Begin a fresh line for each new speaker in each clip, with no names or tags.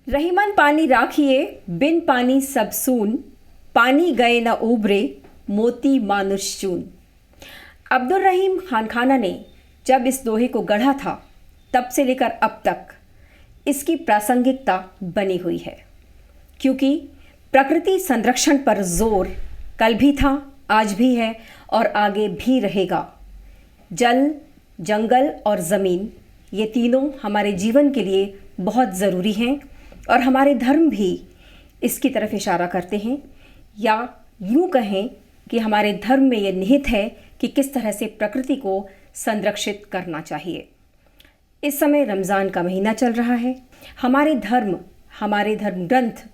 रहीमन पानी राखिए बिन पानी सब सून, पानी गए न उबरे मोती मानुष चून। अब्दुल रहीम खानखाना ने जब इस दोहे को गढ़ा था तब से लेकर अब तक इसकी प्रासंगिकता बनी हुई है, क्योंकि प्रकृति संरक्षण पर जोर कल भी था, आज भी है और आगे भी रहेगा। जल, जंगल और ज़मीन, ये तीनों हमारे जीवन के लिए बहुत ज़रूरी हैं और हमारे धर्म भी इसकी तरफ इशारा करते हैं, या यूँ कहें कि हमारे धर्म में ये निहित है कि किस तरह से प्रकृति को संरक्षित करना चाहिए। इस समय रमज़ान का महीना चल रहा है। हमारे धर्म ग्रंथ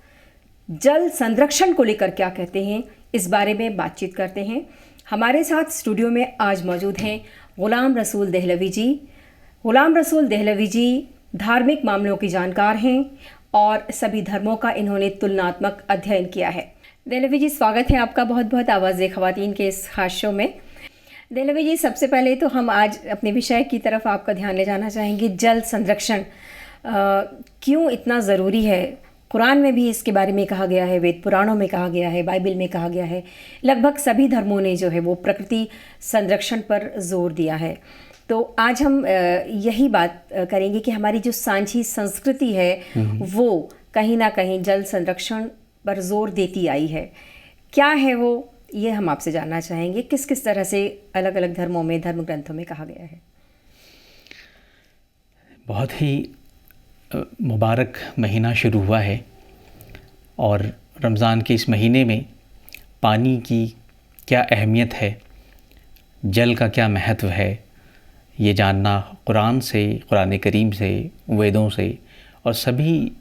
जल संरक्षण को लेकर क्या कहते हैं, इस बारे में बातचीत करते हैं। हमारे साथ स्टूडियो में आज मौजूद हैं ग़ुलाम रसूल देहलवी जी। ग़ुलाम रसूल देहलवी जी धार्मिक मामलों की जानकार हैं और सभी धर्मों का इन्होंने तुलनात्मक अध्ययन किया है। देहलवी जी, स्वागत है आपका बहुत बहुत आवाज़ ख़वातीन के इस खास शो में। देहलवी जी, सबसे पहले तो हम आज अपने विषय की तरफ आपका ध्यान ले जाना चाहेंगे। जल संरक्षण क्यों इतना ज़रूरी है? कुरान में भी इसके बारे में कहा गया है, वेद पुराणों में कहा गया है, बाइबल में कहा गया है। लगभग सभी धर्मों ने जो है वो प्रकृति संरक्षण पर जोर दिया है। तो आज हम यही बात करेंगे कि हमारी जो सांझी संस्कृति है वो कहीं ना कहीं जल संरक्षण पर जोर देती आई है। क्या है वो, ये हम आपसे जानना चाहेंगे। किस किस तरह से अलग अलग धर्मों में, धर्म ग्रंथों में कहा गया है?
बहुत ही मुबारक महीना शुरू हुआ है और रमज़ान के इस महीने में पानी की क्या अहमियत है, जल का क्या महत्व है, ये जानना कुरान करीम से, वेदों से और सभी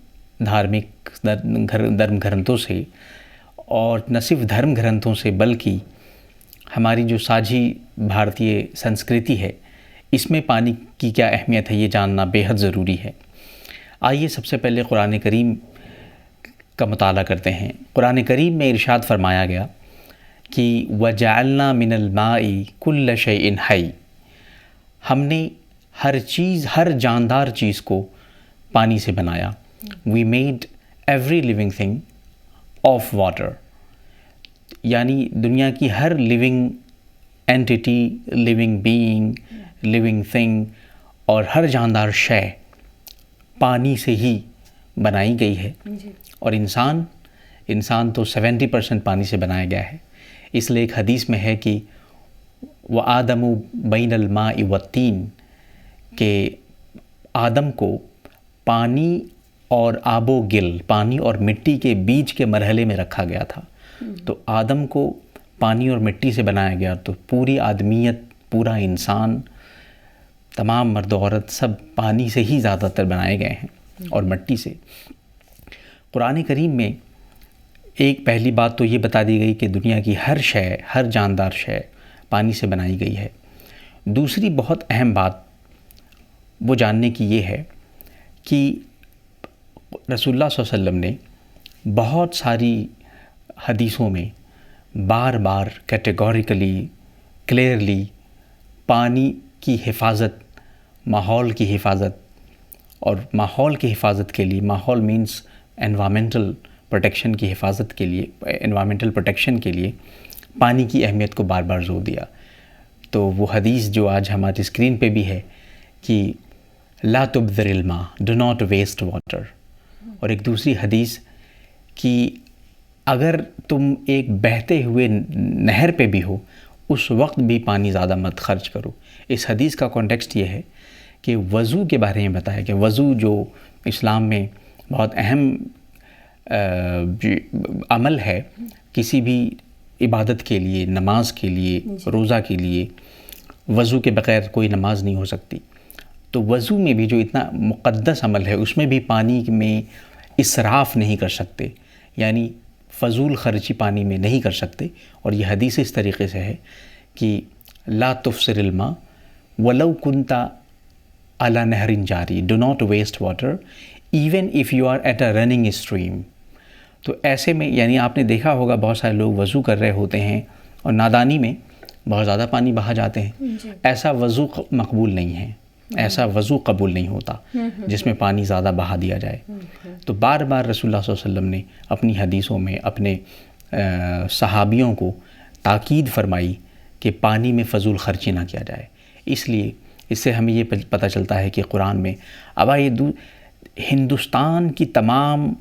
धार्मिक धर्म ग्रंथों से, और न सिर्फ धर्म ग्रंथों से बल्कि हमारी जो साझी भारतीय संस्कृति है, इसमें पानी की क्या अहमियत है, ये जानना बेहद ज़रूरी है। आइए सबसे पहले कुरान करीम का मुताला करते हैं। कुरान करीम में इरशाद फरमाया गया कि वजअलना मिनल माई कुल्ल शैइन हई, हमने हर चीज़, हर जानदार चीज़ को पानी से बनाया। We made every living thing of water, यानी दुनिया की हर living entity, living being, living thing और हर जानदार शय पानी से ही बनाई गई है। और इंसान तो 70% पानी से बनाया गया है। इसलिए एक हदीस में है कि व आदमु बैनल माइ वत्तीन, के आदम को पानी और आबो गिल, पानी और मिट्टी के बीच के मरहले में रखा गया था। तो आदम को पानी और मिट्टी से बनाया गया, तो पूरी आदमियत, पूरा इंसान, तमाम मर्द औरत सब पानी से ही ज़्यादातर बनाए गए हैं और मिट्टी से। कुरान करीम में एक पहली बात तो ये बता दी गई कि दुनिया की हर शय, हर जानदार शय पानी से बनाई गई है। दूसरी बहुत अहम बात वो जानने की ये है कि रसूलुल्लाह सल्लल्लाहु अलैहि वसल्लम ने बहुत सारी हदीसों में बार बार कैटेगोरिकली, क्लियरली पानी की हिफाजत, माहौल की हिफाजत, और माहौल की हिफाजत के लिए, माहौल मीन्स एनवायरमेंटल प्रोटेक्शन की हिफाजत के लिए, एनवायरमेंटल प्रोटेक्शन के लिए पानी की अहमियत को बार बार जोर दिया। तो वो हदीस जो आज हमारी स्क्रीन पे भी है कि ला तुबज़िरिल मा, डू नॉट वेस्ट वाटर, और एक दूसरी हदीस कि अगर तुम एक बहते हुए नहर पे भी हो, उस वक्त भी पानी ज़्यादा मत खर्च करो। इस हदीस का कॉन्टेक्स्ट ये है कि वज़ू के बारे में बताया कि वज़ू जो इस्लाम में बहुत अहम अमल है, किसी भी इबादत के लिए, नमाज के लिए, रोज़ा के लिए, वज़ू के बग़ैर कोई नमाज नहीं हो सकती। तो वज़ू में भी जो इतना मुक़द्दस अमल है, उसमें भी पानी में इसराफ़ नहीं कर सकते, यानी फ़ज़ूल ख़र्ची पानी में नहीं कर सकते। और ये हदीस इस तरीक़े से है कि ला तुफ़सिरिल मा वलौ कुंता अला नहरिन जारी, do not waste water even if you are at a running stream. तो ऐसे में, यानी आपने देखा होगा बहुत सारे लोग वज़ू कर रहे होते हैं और नादानी में बहुत ज़्यादा पानी बहा जाते हैं। ऐसा वज़ू मकबूल नहीं है। ऐसा वज़ू कबूल नहीं होता जिसमें पानी ज़्यादा बहा दिया जाए। तो बार बार रसूलुल्लाह सल्लल्लाहु अलैहि वसल्लम ने अपनी हदीसों में अपने सहाबियों को ताकीद फरमाई कि पानी में फ़जूल ख़र्ची ना किया जाए। इसलिए इससे हमें ये पता चलता है कि कुरान में अब ये हिंदुस्तान की तमाम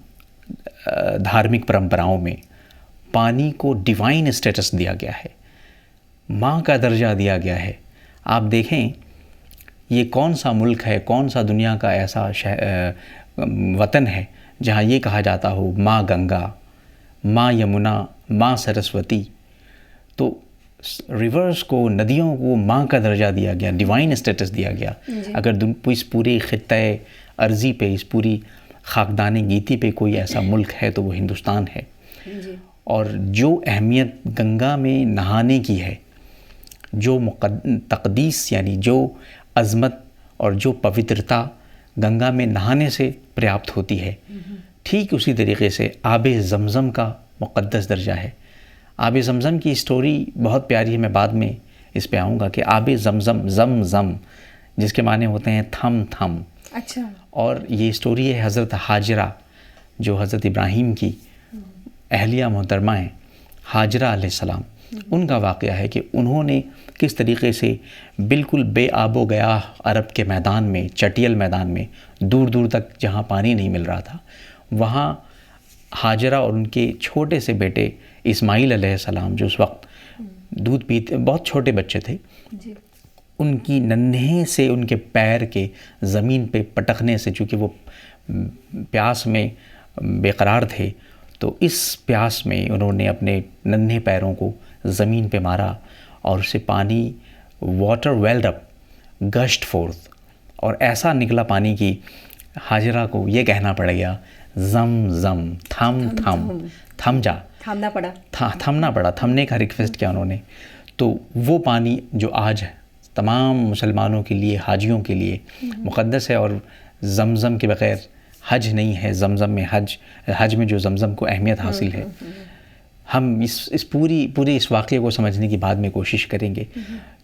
धार्मिक परंपराओं में पानी को डिवाइन स्टेटस दिया गया है, माँ का दर्जा दिया गया है। आप देखें ये कौन सा मुल्क है, कौन सा दुनिया का ऐसा वतन है जहाँ ये कहा जाता हो माँ गंगा, माँ यमुना, माँ सरस्वती। तो रिवर्स को, नदियों को माँ का दर्जा दिया गया, डिवाइन स्टेटस दिया गया। अगर इस पूरे खित्ते अर्ज़ी पे, इस पूरी ख़ाकदाने गीती पे कोई ऐसा मुल्क है तो वो हिंदुस्तान है। और जो अहमियत गंगा में नहाने की है, जो तक़दीस यानी जो अज़मत और जो पवित्रता गंगा में नहाने से प्राप्त होती है, ठीक उसी तरीके से आबे ज़मज़म का मुक़द्दस दर्जा है। आबे ज़मज़म की स्टोरी बहुत प्यारी है, मैं बाद में इस पे आऊँगा कि आबे ज़मज़म, ज़म जिसके माने होते हैं थम थम।
अच्छा। और
ये स्टोरी है हज़रत हाजरा, जो हज़रत इब्राहीम की अहलिया मोहतरमा हैं, हाजरा अलैहिस्सलाम, उनका वाक़या है कि उन्होंने किस तरीके से बिल्कुल बेआबो गया अरब के मैदान में, चटियल मैदान में, दूर दूर तक जहाँ पानी नहीं मिल रहा था, वहाँ हाजरा और उनके छोटे से बेटे इस्माईल अलैहिस्सलाम, जो उस वक्त दूध पीते, बहुत छोटे बच्चे थे जी। उनकी नन्हे से उनके पैर के ज़मीन पे पटकने से, चूँकि वो प्यास में बेकरार थे, तो इस प्यास में उन्होंने अपने नन्हे पैरों को ज़मीन पे मारा और उससे पानी, वाटर वेल्ड अप, गश्ट फोर्थ, और ऐसा निकला पानी की हाजरा को ये कहना पड़ गया ज़म ज़म, थम जा, थमना पड़ा, थमने का रिक्वेस्ट किया उन्होंने। तो वो पानी जो आज तमाम मुसलमानों के लिए, हाजियों के लिए मुक़द्दस है, और ज़मज़म के बग़ैर हज नहीं है। ज़मज़म में हज में जो ज़मज़म को अहमियत हासिल है, हम इस पूरे इस वाक़े को समझने की बाद में कोशिश करेंगे।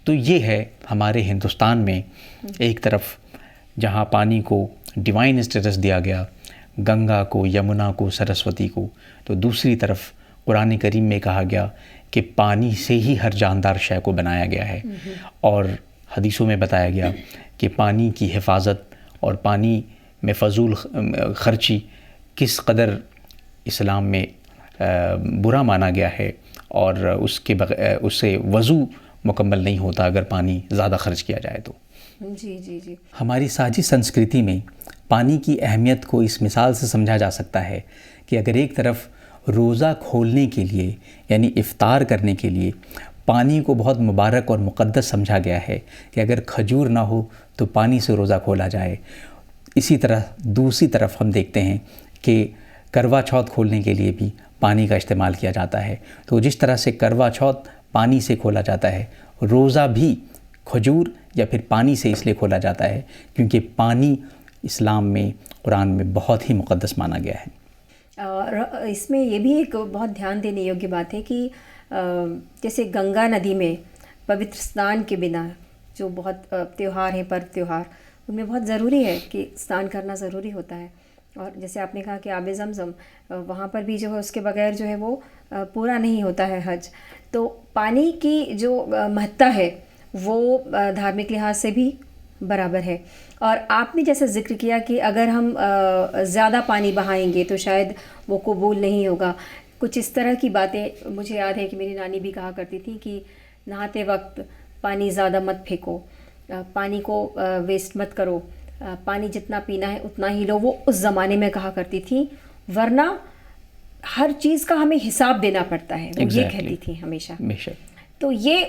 तो ये है हमारे हिंदुस्तान में, एक तरफ जहाँ पानी को डिवाइन स्टेटस दिया गया, गंगा को, यमुना को, सरस्वती को, तो दूसरी तरफ कुरान करीम में कहा गया कि पानी से ही हर जानदार शय को बनाया गया है। और हदीसों में बताया गया कि पानी की हिफाजत और पानी में फ़जूल ख़र्ची किस कदर इस्लाम में बुरा माना गया है, और उससे वज़ू मुकम्मल नहीं होता अगर पानी ज़्यादा ख़र्च किया जाए तो।
जी।
हमारी साझी संस्कृति में पानी की अहमियत को इस मिसाल से समझा जा सकता है कि अगर एक तरफ रोज़ा खोलने के लिए यानी इफ़्तार करने के लिए पानी को बहुत मुबारक और मुक़द्दस समझा गया है कि अगर खजूर ना हो तो पानी से रोज़ा खोला जाए, इसी तरह दूसरी तरफ हम देखते हैं कि करवा चौथ खोलने के लिए भी पानी का इस्तेमाल किया जाता है। तो जिस तरह से करवा चौथ पानी से खोला जाता है, रोज़ा भी खजूर या फिर पानी से इसलिए खोला जाता है क्योंकि पानी इस्लाम में, कुरान में बहुत ही मुक़द्दस माना गया है।
और इसमें ये भी एक बहुत ध्यान देने योग्य बात है कि जैसे गंगा नदी में पवित्र स्नान के बिना जो बहुत त्यौहार हैं, पर्व त्यौहार, उनमें बहुत ज़रूरी है कि स्नान करना ज़रूरी होता है। और जैसे आपने कहा कि आबे ज़मज़म, वहाँ पर भी जो है उसके बगैर जो है वो पूरा नहीं होता है हज। तो पानी की जो महत्ता है वो धार्मिक लिहाज से भी बराबर है। और आपने जैसे ज़िक्र किया कि अगर हम ज़्यादा पानी बहाएंगे तो शायद वो कबूल नहीं होगा। कुछ इस तरह की बातें मुझे याद है कि मेरी नानी भी कहा करती थी कि नहाते वक्त पानी ज़्यादा मत फेंको, पानी को वेस्ट मत करो, पानी जितना पीना है उतना ही लो। वो उस ज़माने में कहा करती थी, वरना हर चीज़ का हमें हिसाब देना पड़ता है। वो ये कहती थी हमेशा। तो ये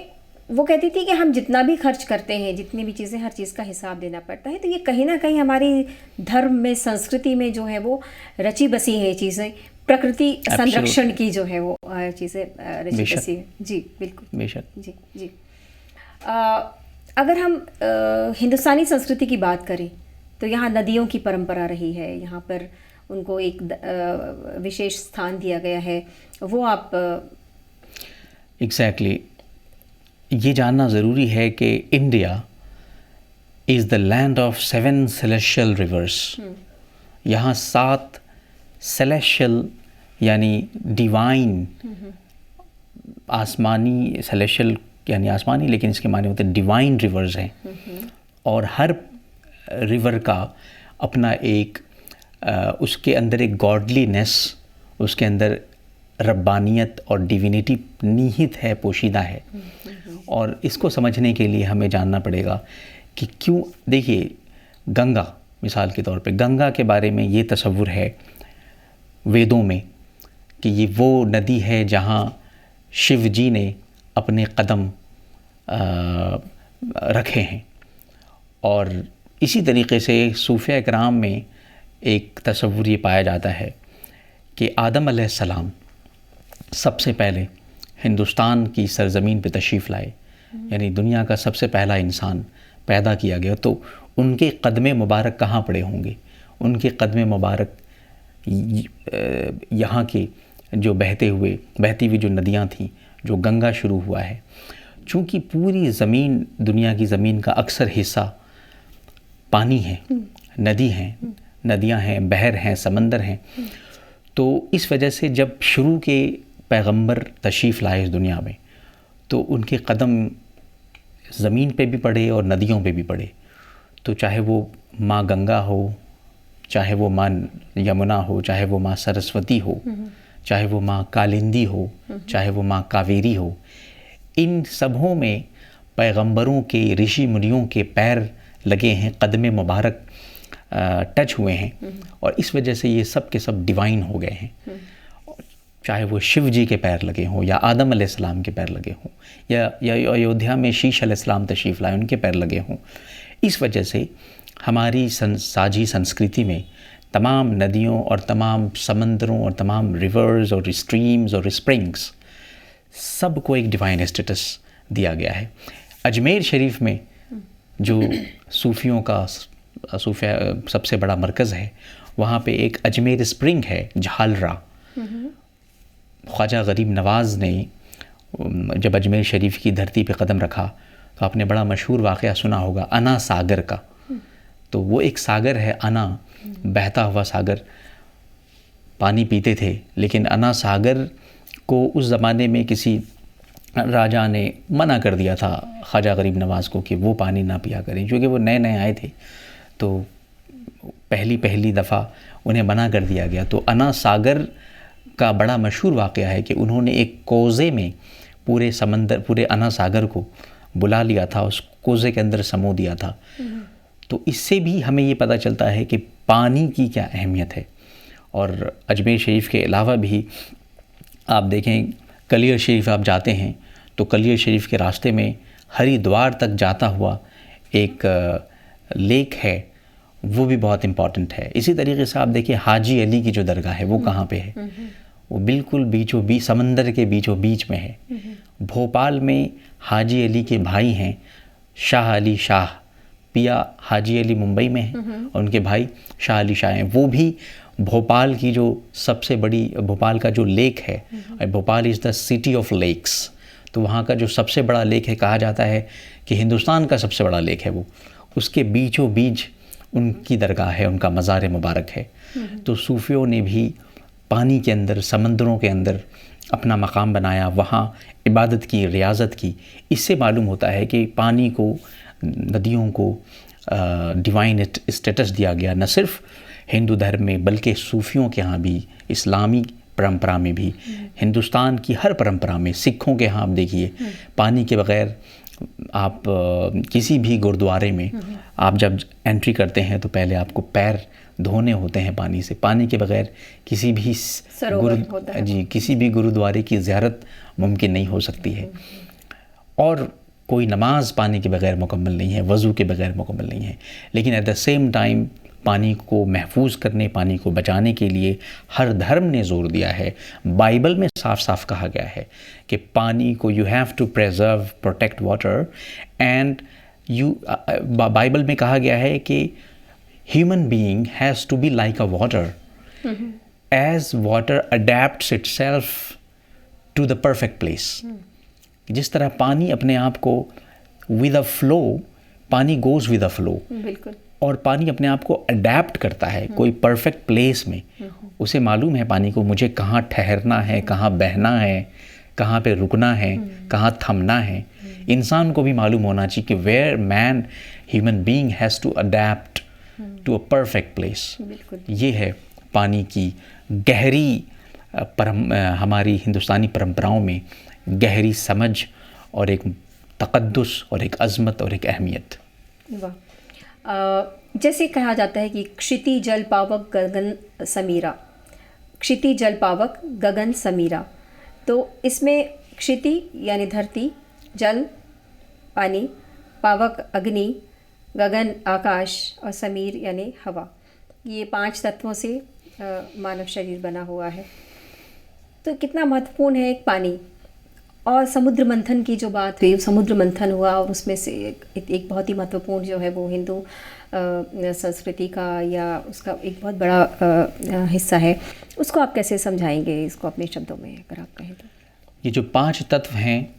वो कहती थी कि हम जितना भी खर्च करते हैं, जितनी भी चीज़ें, हर चीज़ का हिसाब देना पड़ता है। तो ये कहीं ना कहीं हमारी धर्म में, संस्कृति में जो है वो रची बसी है चीज़ें, प्रकृति संरक्षण की जो है वो चीज़ें रची बसी है। जी बिल्कुल, जी। अगर हम हिंदुस्तानी संस्कृति की बात करें तो यहाँ नदियों की परंपरा रही है, यहाँ पर उनको एक विशेष स्थान दिया गया है। वो आप
एग्जैक्टली ये जानना ज़रूरी है कि India is the land of 7 celestial reverse. यहाँ 7 सेलेशियल यानी डिवाइन, आसमानी, सेलेशियल यानी आसमानी, लेकिन इसके माने होते हैं डिवाइन रिवर्स हैं। और हर रिवर का अपना एक उसके अंदर एक गॉडलीनेस, उसके अंदर रब्बानियत और डिविनिटी निहित है, पोशीदा है। और इसको समझने के लिए हमें जानना पड़ेगा कि क्यों। देखिए, गंगा मिसाल के तौर पे, गंगा के बारे में ये तसव्वुर है वेदों में कि ये वो नदी है जहाँ शिव जी ने अपने कदम रखे हैं। और इसी तरीक़े से सूफ़िया किराम में एक तसव्वुर ये पाया जाता है कि आदम अलैहिस्सलाम सबसे पहले हिंदुस्तान की सरज़मीन पे तशरीफ़ लाए, यानी दुनिया का सबसे पहला इंसान पैदा किया गया। तो उनके कदमे मुबारक कहाँ पड़े होंगे? उनके कदमे मुबारक यहाँ के जो बहती हुई जो नदियाँ थीं, जो गंगा शुरू हुआ है। चूँकि पूरी ज़मीन, दुनिया की ज़मीन का अक्सर हिस्सा पानी है, नदी हैं, नदियाँ हैं, बहर हैं, समंदर हैं। तो इस वजह से जब शुरू के पैगंबर तशरीफ़ लाए इस दुनिया में, तो उनके कदम ज़मीन पे भी पड़े और नदियों पे भी पड़े। तो चाहे वो माँ गंगा हो, चाहे वो माँ यमुना हो, चाहे वो माँ सरस्वती हो, चाहे वो माँ कालिंदी हो, चाहे वो माँ कावेरी हो, इन सबों में पैगंबरों के, ऋषि मुनियों के पैर लगे हैं, कदमे मुबारक टच हुए हैं। और इस वजह से ये सब के सब डिवाइन हो गए हैं। चाहे वो शिव जी के पैर लगे हों, या आदम अलैहिस्सलाम के पैर लगे हों, या अयोध्या में शीश अलैहिस्सलाम तशरीफ़ लाए, उनके पैर लगे हों। इस वजह से हमारी साझी संस्कृति में तमाम नदियों और तमाम समंदरों और तमाम रिवर्स और स्ट्रीम्स और स्प्रिंग्स सब को एक डिवाइन स्टेटस दिया गया है। अजमेर शरीफ में जो सूफ़ियों का सबसे बड़ा मरकज़ है, वहाँ पे एक अजमेर स्प्रिंग है, झालरा। ख्वाजा गरीब नवाज़ ने जब अजमेर शरीफ की धरती पे कदम रखा, तो आपने बड़ा मशहूर वाक़या सुना होगा अना सागर का। तो वो एक सागर है, अना, बहता हुआ सागर, पानी पीते थे। लेकिन अना सागर को उस ज़माने में किसी राजा ने मना कर दिया था ख्वाजा गरीब नवाज़ को कि वो पानी ना पिया करें, क्योंकि वो नए नए आए थे। तो पहली दफ़ा उन्हें मना कर दिया गया। तो अना सागर का बड़ा मशहूर वाक़या है कि उन्होंने एक कोज़े में पूरे अना सागर को बुला लिया था, उस कोज़े के अंदर समो दिया था। तो इससे भी हमें ये पता चलता है कि पानी की क्या अहमियत है। और अजमेर शरीफ के अलावा भी आप देखें, कलियर शरीफ आप जाते हैं तो कलियर शरीफ के रास्ते में हरिद्वार तक जाता हुआ एक लेक है, वो भी बहुत इम्पॉर्टेंट है। इसी तरीके से आप देखिए हाजी अली की जो दरगाह है वो कहाँ पे है? वो बिल्कुल बीचों बीच, समंदर के बीचों बीच में है। भोपाल में हाजी अली के भाई हैं शाह अली शाह, पिया हाजी अली मुंबई में है और उनके भाई शाह अली शाह हैं। वो भी भोपाल की जो सबसे बड़ी, भोपाल का जो लेक है, Bhopal is the city of lakes, तो वहाँ का जो सबसे बड़ा लेक है, कहा जाता है कि हिंदुस्तान का सबसे बड़ा लेक है वो, उसके बीचों बीच उनकी दरगाह है, उनका मज़ार मुबारक है। तो सूफ़ियों ने भी पानी के अंदर, समंदरों के अंदर अपना मकाम बनाया, वहाँ इबादत की, रियाज़त की। इससे मालूम होता है कि पानी को, नदियों को डिवाइन स्टेटस दिया गया, न सिर्फ हिंदू धर्म में बल्कि सूफ़ियों के यहाँ भी, इस्लामी परंपरा में भी, हिंदुस्तान की हर परंपरा में, सिखों के यहाँ आप देखिए पानी के बग़ैर आप किसी भी गुरुद्वारे में आप जब एंट्री करते हैं तो पहले आपको पैर धोने होते हैं पानी से। पानी के बग़ैर किसी भी किसी भी गुरुद्वारे की ज़ियारत मुमकिन नहीं हो सकती है। और कोई नमाज पानी के बग़ैर मुकम्मल नहीं है, वज़ू के बग़ैर मुकम्मल नहीं है। लेकिन एट द सेम टाइम पानी को महफूज करने, पानी को बचाने के लिए हर धर्म ने ज़ोर दिया है। बाइबल में साफ साफ कहा गया है कि पानी को you have to preserve, protect water, and Bible में कहा गया है कि human being has to be like a water, as water adapts itself to the perfect place. जिस तरह पानी अपने आप को विद अ फ्लो पानी गोज़ विद द फ्लो,
बिल्कुल।
और पानी अपने आप को अडेप्ट करता है कोई परफेक्ट प्लेस में। उसे मालूम है पानी को मुझे कहाँ ठहरना है, कहाँ बहना है, कहाँ पे रुकना है, कहाँ थमना है। इंसान को भी मालूम होना चाहिए कि where man human being has to adapt to a perfect place.
बिल्कुल।
ये है पानी की गहरी हमारी हिंदुस्तानी परंपराओं में गहरी समझ और एक तक़द्दुस और एक अज़मत और एक अहमियत।
वाह। जैसे कहा जाता है कि क्षिति जल पावक गगन समीरा, क्षिति जल पावक गगन समीरा, तो इसमें क्षिति यानी धरती, जल पानी, पावक अग्नि, गगन आकाश और समीर यानी हवा, ये 5 तत्वों से मानव शरीर बना हुआ है। तो कितना महत्वपूर्ण है एक पानी। और समुद्र मंथन की जो बात हुई, समुद्र मंथन हुआ और उसमें से एक बहुत ही महत्वपूर्ण जो है वो हिंदू संस्कृति का या उसका एक बहुत बड़ा हिस्सा है, उसको आप कैसे समझाएंगे इसको अपने शब्दों में अगर आप कहें तो?
ये जो 5 तत्व हैं,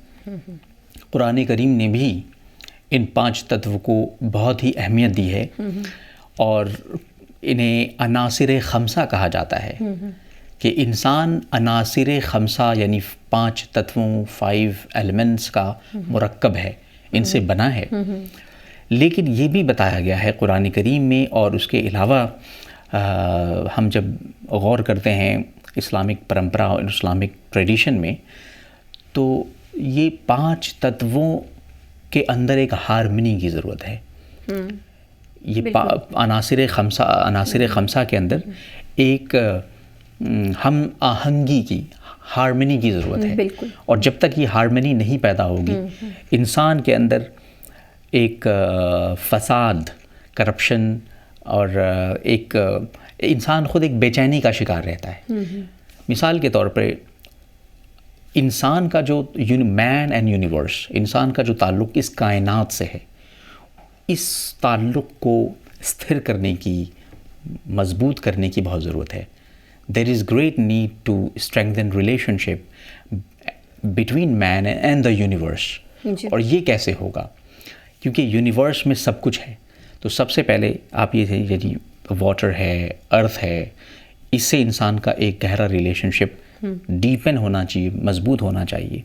कुरान करीम ने भी इन 5 तत्व को बहुत ही अहमियत दी है और इन्हें अनासिर खमसा कहा जाता है कि इंसान अनासिर खमसा यानी 5 तत्वों 5 एलिमेंट्स का मुरक्कब है, इनसे बना है। लेकिन ये भी बताया गया है कुरान करीम में और उसके अलावा हम जब गौर करते हैं इस्लामिक परंपरा और इस्लामिक ट्रेडिशन में, तो ये 5 तत्वों के अंदर एक हारमनी की ज़रूरत है। ये अनासिर खमसा के अंदर एक हम आहंगी की, हारमनी की ज़रूरत है। और जब तक ये हारमनी नहीं पैदा होगी, इंसान के अंदर एक फसाद, करप्शन और एक इंसान ख़ुद एक बेचैनी का शिकार रहता है। मिसाल के तौर पर इंसान का जो मैन एंड यूनिवर्स, इंसान का जो ताल्लुक़ इस कायनात से है, इस ताल्लुक़ को स्थिर करने की, मजबूत करने की बहुत ज़रूरत है। There is great need to strengthen relationship between man and the universe। और ये कैसे होगा? क्योंकि यूनिवर्स में सब कुछ है, तो सबसे पहले आप ये यदि वाटर है, अर्थ है, इससे इंसान का एक गहरा रिलेशनशिप डीपन होना चाहिए, मजबूत होना चाहिए।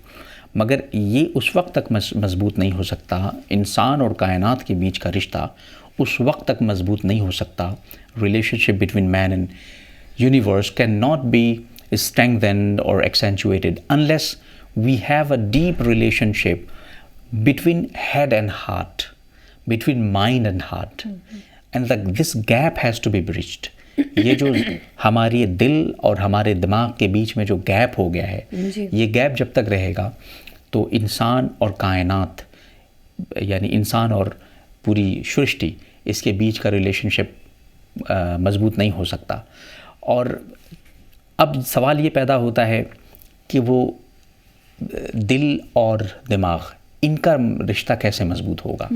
मगर ये उस वक्त तक मजबूत नहीं हो सकता, इंसान और कायनात के बीच का रिश्ता उस वक्त तक मजबूत नहीं हो सकता। Relationship between man and universe cannot be strengthened or accentuated unless we have a deep relationship between head and heart, between mind and heart, and this gap has to be bridged। ये जो हमारे दिल और हमारे दिमाग के बीच में जो गैप हो गया है, ये गैप जब तक रहेगा तो इंसान और कायनात यानी इंसान और पूरी सृष्टि, इसके बीच का रिलेशनशिप मजबूत नहीं हो सकता। और अब सवाल ये पैदा होता है कि वो दिल और दिमाग, इनका रिश्ता कैसे मजबूत होगा?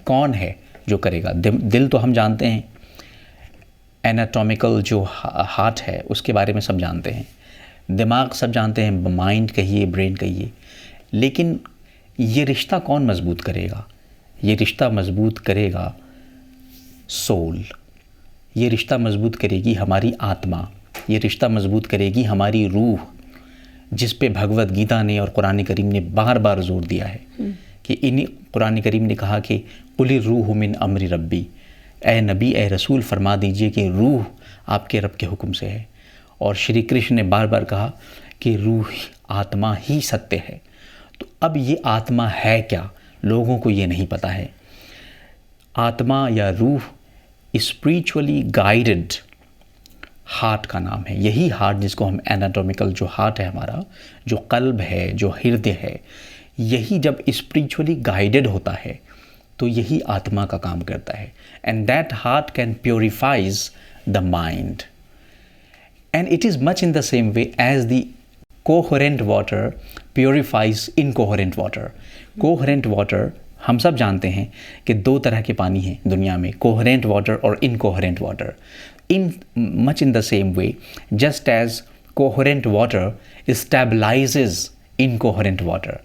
कौन है जो करेगा? दिल तो हम जानते हैं, एनाटॉमिकल जो हार्ट है उसके बारे में सब जानते हैं, दिमाग सब जानते हैं, माइंड कहिए, ब्रेन कहिए, लेकिन ये रिश्ता कौन मजबूत करेगा? ये रिश्ता मजबूत करेगा सोल, ये रिश्ता मजबूत करेगी हमारी आत्मा, ये रिश्ता मजबूत करेगी हमारी रूह, जिस पे भगवत गीता ने और कुरान करीम ने बार बार जोर दिया है कि कुरान करीम ने कहा कि कुली रूह मिन अमरी रब्बी, ए नबी ए रसूल फरमा दीजिए कि रूह आपके रब के हुक्म से है। और श्री कृष्ण ने बार बार कहा कि रूह, आत्मा ही सत्य है। तो अब ये आत्मा है क्या? लोगों को ये नहीं पता है। आत्मा या रूह स्पिरिचुअली गाइडेड हार्ट का नाम है। यही हार्ट जिसको हम एनाटॉमिकल जो हार्ट है हमारा, जो कल्ब है, जो हृदय है, यही जब स्पिरिचुअली गाइडेड होता है तो यही आत्मा का काम करता है। And that heart can purifies the mind and it is much in the same way as the coherent water purifies incoherent water. Coherent water हम सब जानते हैं कि 2 तरह के पानी हैं दुनिया में, कोहेरेंट वाटर और incoherent water. In much in the same way just as coherent water stabilises incoherent water.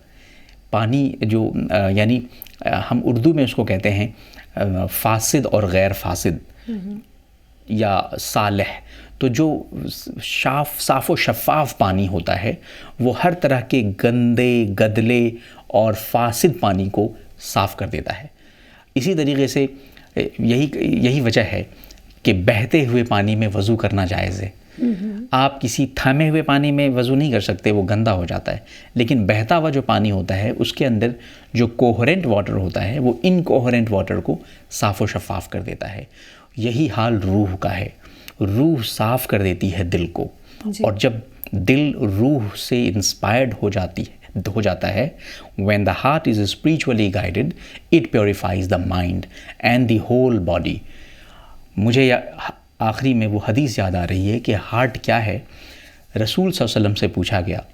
पानी जो यानी हम उर्दू में उसको कहते हैं फासिद और गैर फासिद या सालेह, तो जो साफ़ व शफ़ाफ पानी होता है वो हर तरह के गंदे, गदले और फासिद पानी को साफ़ कर देता है। इसी तरीके से यही वजह है कि बहते हुए पानी में वज़ू करना जायज़ है। आप किसी थमे हुए पानी में वज़ू नहीं कर सकते, वो गंदा हो जाता है, लेकिन बहता हुआ जो पानी होता है उसके अंदर जो कोहेरेंट वाटर होता है वो इनकोहेरेंट वाटर को साफ़ व शफ़ाफ कर देता है। यही हाल रूह का है। रूह साफ़ कर देती है दिल को, और जब दिल रूह से इंस्पायर्ड हो जाता है, when the heart is spiritually guided, it purifies the mind and the whole body। मुझे आखिरी में वो हदीस याद आ रही है कि हार्ट क्या है। रसूल सल्लल्लाहु अलैहि वसल्लम से पूछा गया,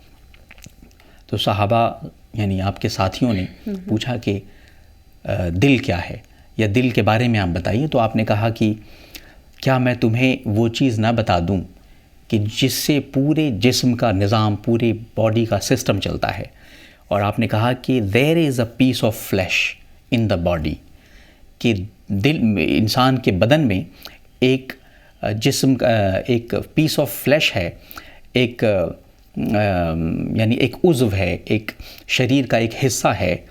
तो सहाबा यानी आपके साथियों ने पूछा कि दिल क्या है, या दिल के बारे में आप बताइए। तो आपने कहा कि क्या मैं तुम्हें वो चीज़ ना बता दूं कि जिससे पूरे जिस्म का निज़ाम, पूरे बॉडी का सिस्टम चलता है। और आपने कहा कि there is a piece of flesh in the body, कि दिल इंसान के बदन में एक जिस्म एक पीस ऑफ फ्लैश है, एक यानी एक उज़्व है, एक शरीर का एक हिस्सा है।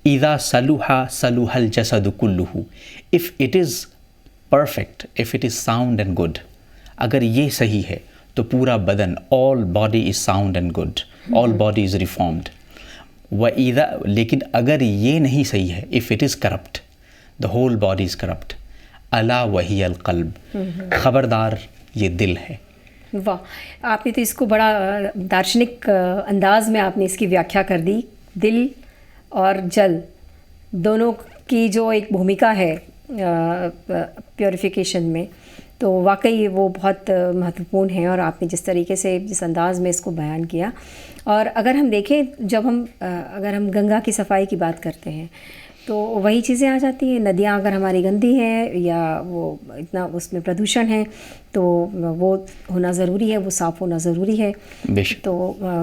इज़ा सलुहा सलुहल जसद कुल्लुहु, if it is perfect, if it is sound and good, अगर ये सही है तो पूरा बदन, all body is sound and good, all body is reformed. व इज़ा, लेकिन अगर ये नहीं सही है, if it is corrupt, the whole body is corrupt. अला वही अल क़ल्ब, ख़बरदार ये दिल है।
वाह, आपने तो इसको बड़ा दार्शनिक अंदाज में आपने इसकी व्याख्या कर दी। दिल और जल दोनों की जो एक भूमिका है प्योरिफिकेशन में, तो वाकई वो बहुत महत्वपूर्ण है। और आपने जिस तरीके से, जिस अंदाज़ में इसको बयान किया, और अगर हम देखें, जब हम अगर हम गंगा की सफाई की बात करते हैं तो वही चीज़ें आ जाती हैं। नदियाँ अगर हमारी गंदी हैं या वो इतना उसमें प्रदूषण है तो वो होना ज़रूरी है, वो साफ़ होना ज़रूरी है। तो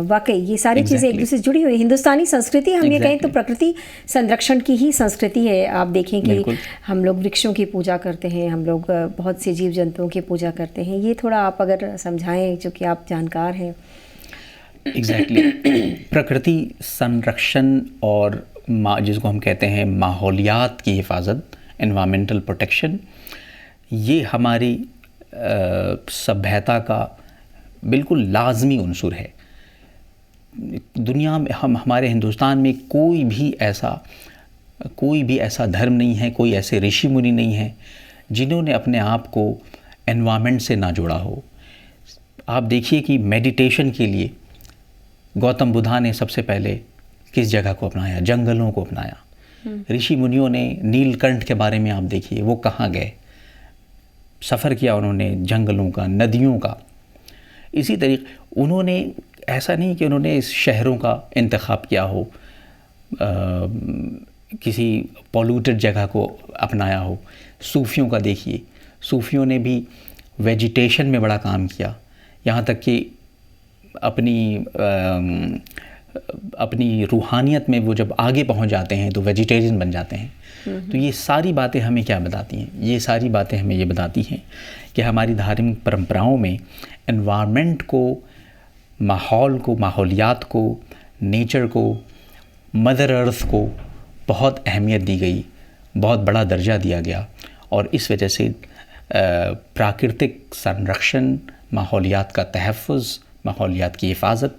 वाकई ये सारी चीज़ें एक दूसरे से जुड़ी हुई। हिंदुस्तानी संस्कृति हम ये कहें तो प्रकृति संरक्षण की ही संस्कृति है। आप देखें कि हम लोग वृक्षों की पूजा करते हैं, हम लोग बहुत से जीव जंतुओं की पूजा करते हैं। ये थोड़ा आप अगर समझाएं, जो कि आप जानकार हैं।
एग्जैक्टली प्रकृति संरक्षण और जिसको हम कहते हैं माहौलियात की हिफाजत, एनवायरमेंटल प्रोटेक्शन, ये हमारी सभ्यता का बिल्कुल लाजमी उन्सुर है। दुनिया में हमारे हिंदुस्तान में कोई भी ऐसा धर्म नहीं है, कोई ऐसे ऋषि मुनि नहीं हैं जिन्होंने अपने आप को एनवायरमेंट से ना जोड़ा हो। आप देखिए कि मेडिटेशन के लिए गौतम बुद्धा ने सबसे पहले किस जगह को अपनाया? जंगलों को अपनाया। ऋषि मुनियों ने नीलकंठ के बारे में आप देखिए, वो कहाँ गए, सफ़र किया उन्होंने जंगलों का, नदियों का। इसी तरीके उन्होंने, ऐसा नहीं कि उन्होंने शहरों का इंतखाब किया हो, किसी पॉल्यूटेड जगह को अपनाया हो। सूफियों का देखिए, सूफियों ने भी वेजिटेशन में बड़ा काम किया, यहाँ तक कि अपनी रूहानियत में वो जब आगे पहुंच जाते हैं तो वेजिटेरियन बन जाते हैं। तो ये सारी बातें हमें क्या बताती हैं? ये सारी बातें हमें ये बताती हैं कि हमारी धार्मिक परंपराओं में एनवायरनमेंट को, माहौल को, माहौलियात को, नेचर को, मदर अर्थ को बहुत अहमियत दी गई, बहुत बड़ा दर्जा दिया गया। और इस वजह से प्राकृतिक संरक्षण, माहौलियात का तहफ़्फ़ुज़, माहौलियात की हिफाजत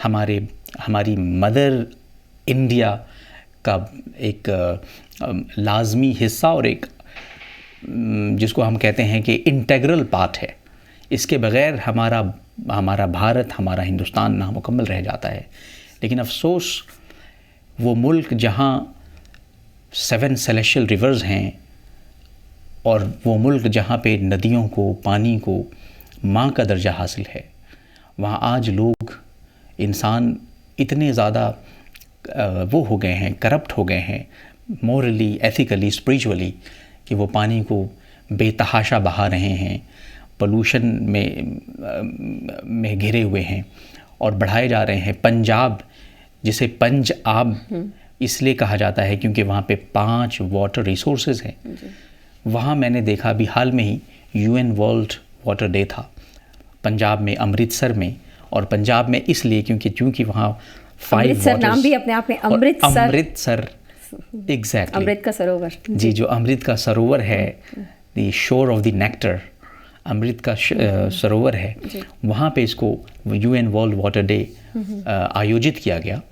हमारी मदर इंडिया का एक लाजमी हिस्सा और एक जिसको हम कहते हैं कि इंटेग्रल पार्ट है। इसके बग़ैर हमारा भारत, हमारा हिंदुस्तान नामुकम्मल रह जाता है। लेकिन अफसोस, वो मुल्क जहाँ 7 सेलेस्टियल रिवर्स हैं और वो मुल्क जहाँ पे नदियों को, पानी को माँ का दर्जा हासिल है, वहाँ आज लोग, इंसान इतने ज़्यादा वो हो गए हैं, करप्ट हो गए हैं, मोरली, एथिकली, स्पिरिचुअली, कि वो पानी को बेतहाशा बहा रहे हैं, पोल्यूशन में घिरे हुए हैं और बढ़ाए जा रहे हैं। पंजाब, जिसे पंज आब इसलिए कहा जाता है क्योंकि वहाँ पे 5 वाटर रिसोर्सेज हैं। वहाँ मैंने देखा अभी हाल में ही UN वर्ल्ड वाटर डे था पंजाब में, अमृतसर में। और पंजाब में इसलिए क्योंकि वहाँ 5
अमृतसर नाम भी अपने आप में
अमृतसर एग्जैक्टली
अमृत का सरोवर
जी, जो अमृत का सरोवर है, the shore of the nectar, अमृत का सरोवर है, वहाँ पे इसको UN वर्ल्ड वाटर डे आयोजित किया गया।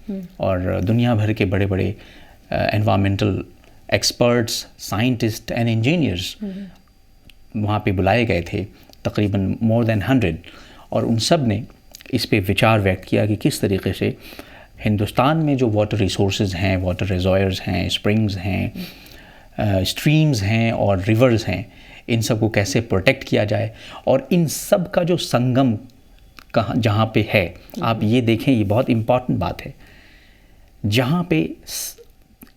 और दुनिया भर के बड़े बड़े environmental experts, scientist and engineers वहाँ पे बुलाए गए थे, तकरीबन मोर देन 100। और उन सब ने इस पे विचार व्यक्त किया कि किस तरीके से हिंदुस्तान में जो वाटर रिसोर्सेज हैं, वाटर रिजर्वायर्स हैं, स्प्रिंग्स हैं, स्ट्रीम्स हैं और रिवर्स हैं, इन सब को कैसे प्रोटेक्ट किया जाए। और इन सब का जो संगम कहाँ जहाँ पे है, आप ये देखें, ये बहुत इम्पॉर्टेंट बात है, जहाँ पे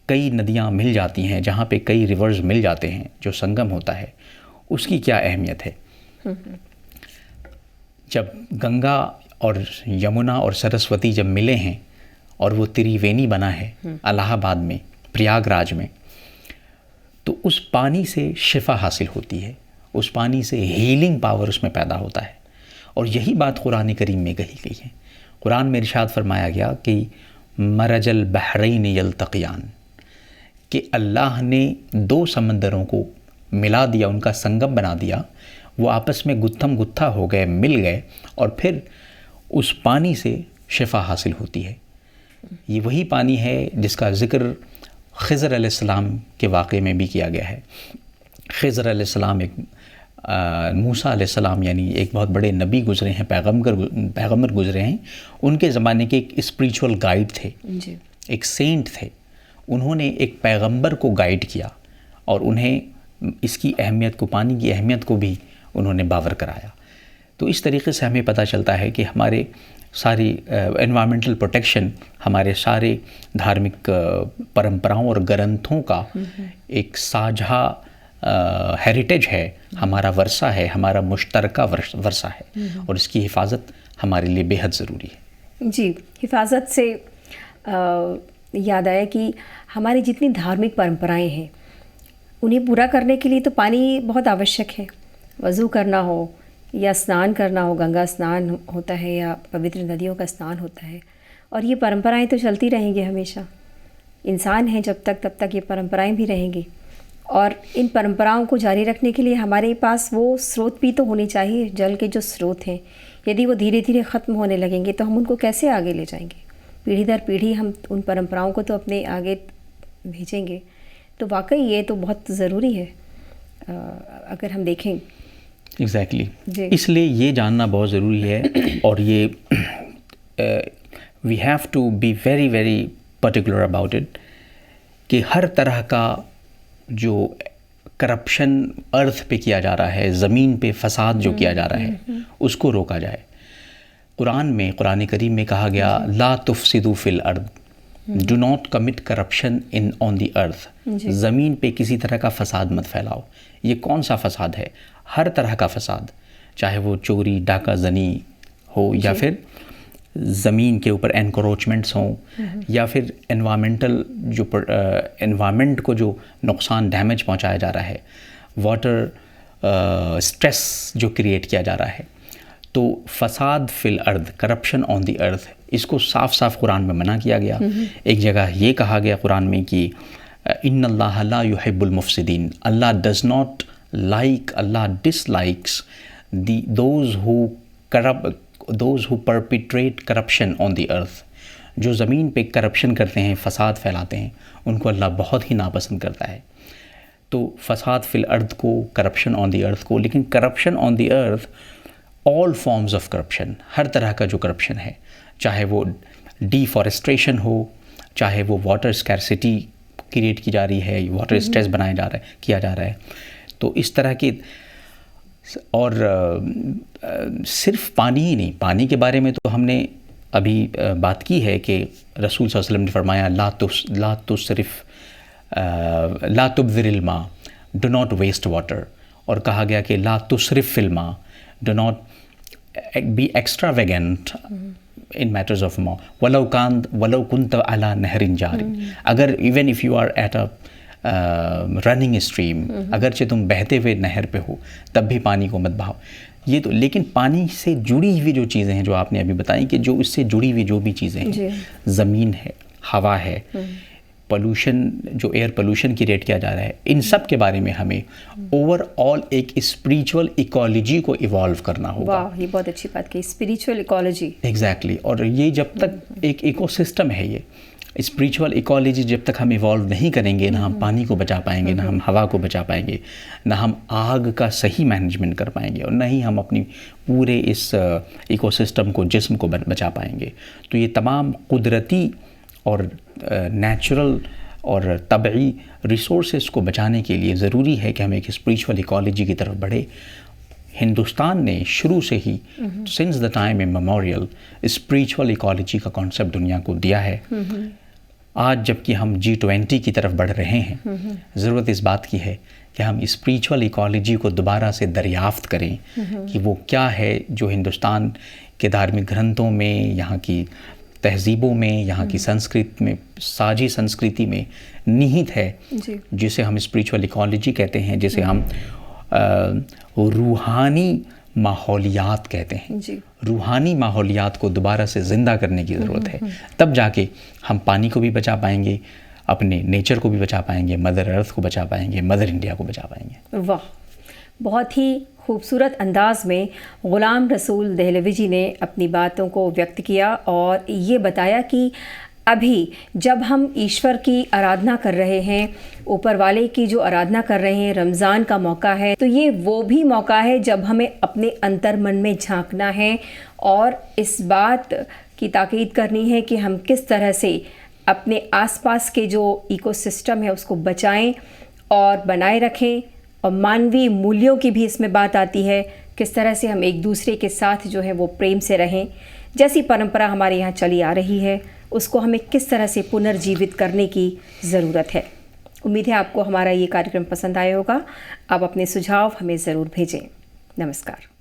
कई नदियाँ मिल जाती हैं, जहाँ पे कई रिवर्स मिल जाते हैं, जो संगम होता है उसकी क्या अहमियत है। जब गंगा और यमुना और सरस्वती जब मिले हैं और वो त्रिवेणी बना है इलाहाबाद में, प्रयागराज में, तो उस पानी से शिफा हासिल होती है, उस पानी से हीलिंग पावर उसमें पैदा होता है। और यही बात कुरान करीम में कही गई है। कुरान में इरशाद फरमाया गया कि मरजल बहरैन यल्तक़ियान, कि अल्लाह ने 2 समंदरों को मिला दिया, उनका संगम बना दिया, वो आपस में गुत्थम गुत्था हो गए, मिल गए, और फिर उस पानी से शिफा हासिल होती है। ये वही पानी है जिसका ज़िक्र ख़िज़र अलैहिस्सलाम के वाक़े में भी किया गया है। ख़िज़र अलैहिस्सलाम एक मूसा अलैहिस्सलाम यानी एक बहुत बड़े नबी गुज़रे हैं, पैगम्बर गुज़रे हैं। उनके ज़माने के एक स्पिरिचुअल गाइड थे जी। एक सेंट थे। उन्होंने एक पैगम्बर को गाइड किया और उन्हें इसकी अहमियत को, पानी की अहमियत को भी उन्होंने बावर कराया। तो इस तरीके से हमें पता चलता है कि हमारे सारी एनवायरमेंटल प्रोटेक्शन, हमारे सारे धार्मिक परंपराओं और ग्रंथों का एक साझा हेरिटेज है, हमारा वर्सा है, हमारा मुश्तरका वर्सा है, और इसकी हिफाजत हमारे लिए बेहद ज़रूरी है।
जी, हिफाजत से याद आया कि हमारी जितनी धार्मिक परंपराएं हैं उन्हें पूरा करने के लिए तो पानी बहुत आवश्यक है। वज़ू करना हो या स्नान करना हो, गंगा स्नान होता है या पवित्र नदियों का स्नान होता है, और ये परंपराएं तो चलती रहेंगी हमेशा। इंसान है जब तक, तब तक ये परंपराएं भी रहेंगी। और इन परंपराओं को जारी रखने के लिए हमारे पास वो स्रोत भी तो होने चाहिए। जल के जो स्रोत हैं, यदि वो धीरे धीरे ख़त्म होने लगेंगे तो हम उनको कैसे आगे ले जाएंगे? पीढ़ी दर पीढ़ी हम उन परंपराओं को तो अपने आगे भेजेंगे। तो वाकई ये तो बहुत ज़रूरी है अगर हम देखें।
एग्जैक्टली इसलिए ये जानना बहुत ज़रूरी है। और ये we have to be very very particular about it कि हर तरह का जो करप्शन अर्थ पे किया जा रहा है, ज़मीन पे फसाद जो किया जा रहा है, उसको रोका जाए। कुरान करीम में कहा गया, ला तुफसिदू फिल अर्द, do not commit corruption in on the अर्थ। ज़मीन पे किसी तरह का फसाद मत फैलाओ। ये कौन सा फसाद है? हर तरह का फसाद, चाहे वो चोरी, डाका ज़नी हो, या फिर ज़मीन के ऊपर एनक्रोचमेंट्स हों, या फिर एनवायरमेंट को जो नुकसान, डैमेज पहुंचाया जा रहा है, वाटर स्ट्रेस जो क्रिएट किया जा रहा है। तो फसाद फिल अर्द, करप्शन ऑन द अर्थ, इसको साफ साफ कुरान में मना किया गया। एक जगह ये कहा गया कुरान में कि इन्नल्लाह ला युहिब्बुल मुफसिदीन, Allah does not like, Allah dislikes those who perpetrate corruption on the earth। जो ज़मीन पे करप्शन करते हैं, फसाद फैलाते हैं, उनको अल्लाह बहुत ही नापसंद करता है। तो फसाद फिल अर्थ को, करप्शन ऑन द अर्थ को, लेकिन corruption on the earth, all forms of corruption, हर तरह का जो करप्शन है, चाहे वो डिफॉरेस्ट्रेशन हो, चाहे वो वाटर स्कैरसिटी क्रिएट की जा रही है, वाटर स्ट्रेस किया जा रहा है, तो इस तरह के। और सिर्फ पानी ही नहीं, पानी के बारे में तो हमने अभी बात की है कि रसूल सल्लल्लाहु अलैहि वसल्लम ने फरमाया, ला तुबज़िरिल मा, डू नॉट वेस्ट वाटर। और कहा गया कि ला तुसरिफ फिल मा, do not be extravagant in matters of law. वलो कुंत अला नहरिन जारिन, अगर even if you are at a running stream, अगरचे तुम बहते हुए नहर पे हो तब भी पानी को मत बहाओ। ये तो, लेकिन पानी से जुड़ी हुई जो चीज़ें हैं जो आपने अभी बताई, कि जो इससे जुड़ी हुई जो भी चीज़ें हैं, ज़मीन है, हवा है, पोल्यूशन, जो एयर पोल्यूशन की रेट किया जा रहा है, इन सब के बारे में हमें ओवरऑल एक स्पिरिचुअल इकोलॉजी को इवॉल्व करना होगा।
वाह, ये बहुत अच्छी बात की, स्पिरिचुअल इकोलॉजी।
एग्जैक्टली। और ये जब तक एक इकोसिस्टम है, ये स्पिरिचुअल इकोलॉजी जब तक हम इवॉल्व नहीं करेंगे, ना हम पानी को बचा पाएंगे, ना हम हवा को बचा पाएंगे, ना हम आग का सही मैनेजमेंट कर पाएंगे, और ना ही हम अपनी पूरे इस इकोसिस्टम को, जिस्म को बचा पाएंगे। तो ये तमाम कुदरती और नेचुरल और तबई रिसोर्सेज को बचाने के लिए ज़रूरी है कि हम एक स्पिरिचुअल इकोलॉजी की तरफ बढ़े। हिंदुस्तान ने शुरू से ही, since the time immemorial, spiritual ecology का कॉन्सेप्ट दुनिया को दिया है। आज जबकि हम G20 की तरफ बढ़ रहे हैं, ज़रूरत इस बात की है कि हम स्पिरिचुअल इकोलॉजी को दोबारा से दरियाफ्त करें कि वो क्या है जो हिंदुस्तान के धार्मिक ग्रंथों में, यहाँ की तहजीबों में, यहाँ की संस्कृति में, साझी संस्कृति में निहित है, जिसे हम स्पिरिचुअल इकोलॉजी कहते हैं, जिसे हम रूहानी माहौलियात कहते हैं। रूहानी माहौलियात को दोबारा से ज़िंदा करने की ज़रूरत है। तब जाके हम पानी को भी बचा पाएंगे, अपने नेचर को भी बचा पाएंगे, मदर अर्थ को बचा पाएंगे, मदर इंडिया को बचा पाएंगे।
वाह, बहुत ही खूबसूरत अंदाज में ग़ुलाम रसूल देहलवी जी ने अपनी बातों को व्यक्त किया और ये बताया कि अभी जब हम ईश्वर की आराधना कर रहे हैं, ऊपर वाले की जो आराधना कर रहे हैं, रमज़ान का मौका है, तो ये वो भी मौका है जब हमें अपने अंतर मन में झांकना है और इस बात की ताकीद करनी है कि हम किस तरह से अपने आसपास के जो इकोसिस्टम है उसको बचाएं और बनाए रखें। और मानवीय मूल्यों की भी इसमें बात आती है, किस तरह से हम एक दूसरे के साथ जो है वो प्रेम से रहें। जैसी परंपरा हमारे यहाँ चली आ रही है, उसको हमें किस तरह से पुनर्जीवित करने की ज़रूरत है। उम्मीद है आपको हमारा ये कार्यक्रम पसंद आया होगा। आप अपने सुझाव हमें ज़रूर भेजें। नमस्कार।